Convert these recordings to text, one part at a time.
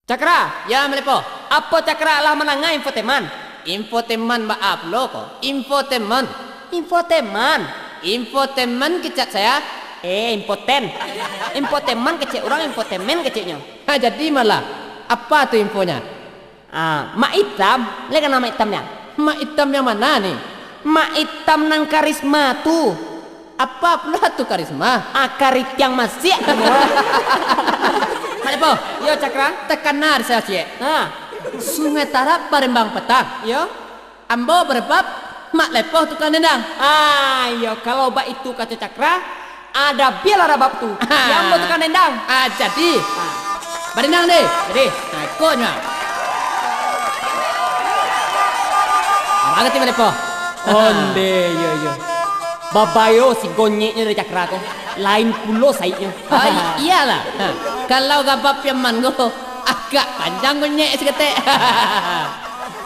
Cakra, ya melepo. Apa cakra lah menangga infoteman? Infoteman maaf lo kok. Infoteman. Infoteman. Infoteman kecat saya. Impoten. Infoteman kecek orang, infotemen keceknya. Ha, jadi malah apa tuh infonya? Mak hitam. Lihat nama hitamnya. Mak hitam yang mana nih? Mak hitam nang karisma tuh. Apa pula tuh karisma? Karit yang masih. Malepo, yo Cakra, tekanar saya cie. Sungai Tarap Palembang petang, yo. Ambo berbab, mak lepoh tukang dendang. Yo kalau bak itu kata Cakra, ada biar bab tu. Yang ambo tukang dendang. Jadi, berdendang deh. Jadi, ikutnya. Apa kata malepo? Onde, yo. Babayo si gonyeknya dari Cakra tu. Lain pulo saiknya. Iyalah. Kalau gabap yang mango agak panjang gonyek seketek.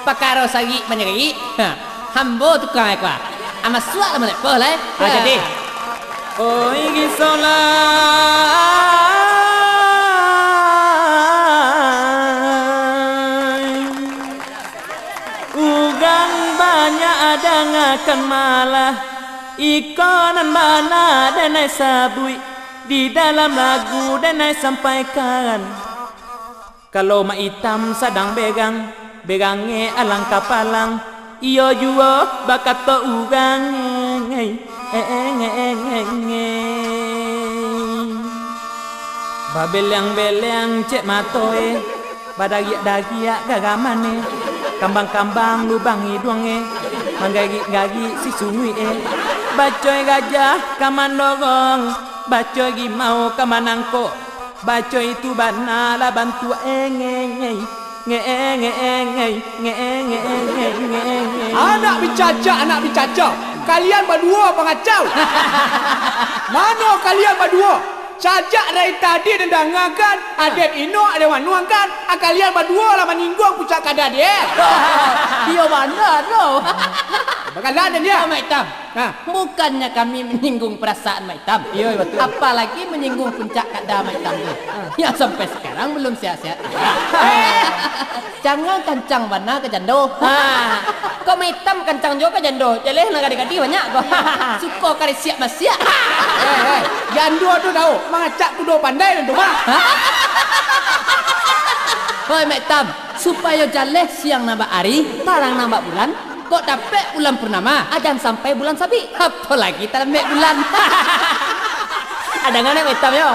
Pakaro sagi menyegi. Hambo tukang ekwa. Ama suak mana boleh. Jadi. Oh iki ugang banyak ada ngakan malah. Ikonan mana dan sabui di dalam lagu dan sampaikan. Kalau mak hitam sedang begangnya alang kapalang. Iyo juo bakat to ugang. Babel yang cek matoe. Badagiak gagamane. Kambang-kambang lubang hidungnya. Manggagi si sungui Bacoy gajah kaman dogong, bacoy gimau kaman angko, bacoy itu bana la bantu Anak bicaca, kalian berdua pengacau. Mana kalian berdua? Sajak dari tadi dendangakan, adek ino ada wanuangkan, kalian berdua lah menyinggung pucak kada dia. Dia mana tu? Bagaimana dia? Mak hitam. Bukannya kami menyinggung perasaan Mak hitam. Iya betul. Apalagi menyinggung puncak kada Mak hitam tu. Yang sampai sekarang belum sehat-sehat. Jangan kencang bana ke jando. Kau Mak hitam kencang juga ke jando. Jadi nak gadi-gadi banyak kau. Suka kari siap masih. Jando tu tahu, mengacak tu do pandai tu mah. Hoi Mak hitam, supaya jaleh siang nambah hari, tarang nambah bulan. Kok dapat bulan purnama, adan sampai bulan sabi. Apalagi tak dapat bulan. Ada nggak Mak hitam yo?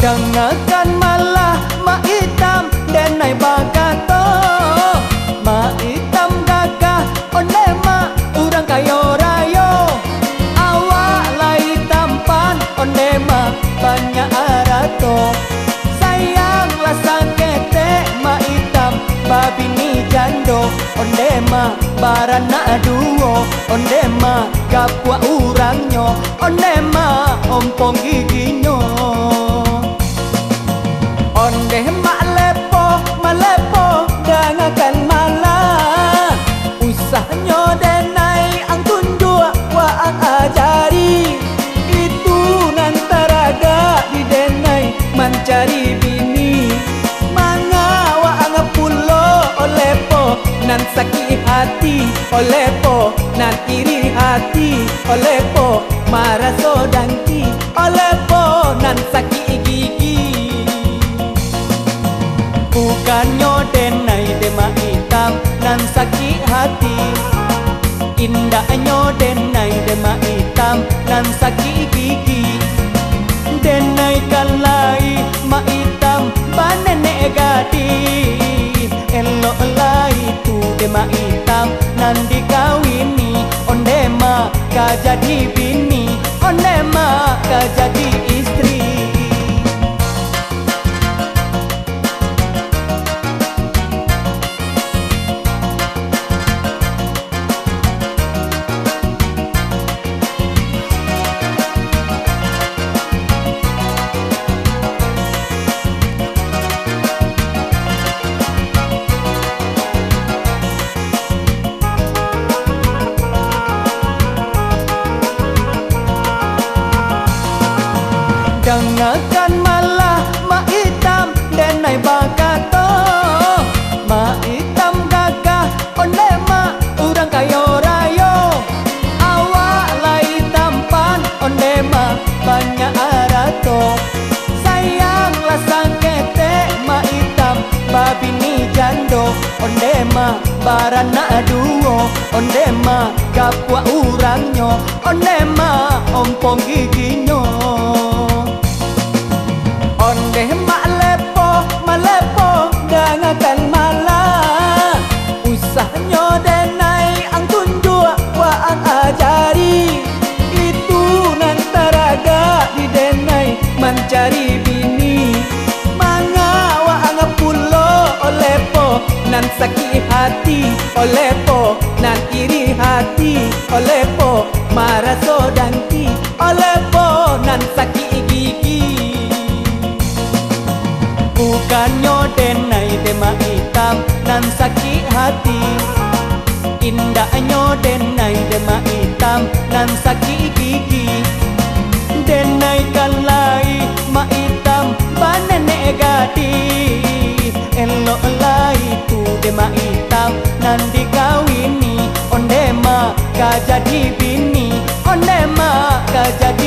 Dengarkan malah mak hitam dan naik bagato. Mak hitam gagah oleh mak urang kayo rayo. Awak lai tampan oleh mak banyak arato. Sayanglah sakete mak hitam babi ni jando. Oleh mak barana duo. Oleh mak gapua urangnya. Oleh mak ompong giginyo. Ondeh mak malepo dangakan malah. Usahnya denai ang tunjuk wa ang ajari. Itu nantaraga di denai mencari bini. Manga wa ang pulo olepo nan sakit hati. Olepo nan iri hati. Olepo maraso dangki. Olepo nan sakit gigi. Bukannya denai demak hitam nan sakit hati. Indahnya denai demak hitam nan sakit gigi. Denai kalai mak hitam banenek gadi. Elok lai tu demak hitam nan dikawini, onde mak ka jadi bini, onde mak ka jadi istri. Dengarkan malah mak hitam denai bakato, mak hitam gagah onde mak urang kayo rayo, awak lai tampan onde mak banyak arato, sayanglah sangkete mak hitam babini jando, onde mak barana duo, onde mak kapua urangnya, onde mak ompong giginyo. Onde mak lepo, malepo dengarkan malah, usahnya denai ang tunjuk wa ang ajari, itu nan taraga di denai mencari bini, manga wa ang pulo olepo nan sakit hati, olepo nan iri hati, olepo maraso dangki, olepo nan sakit gigi. Bukannya denai dema hitam nan sakit hati, indahnya denai dema hitam nan sakit gigi. Denai kan lai mak hitam banane gadi, elok lai tu dema hitam nan dikawini, onde mak ka jadi bini, onde mak ka jadi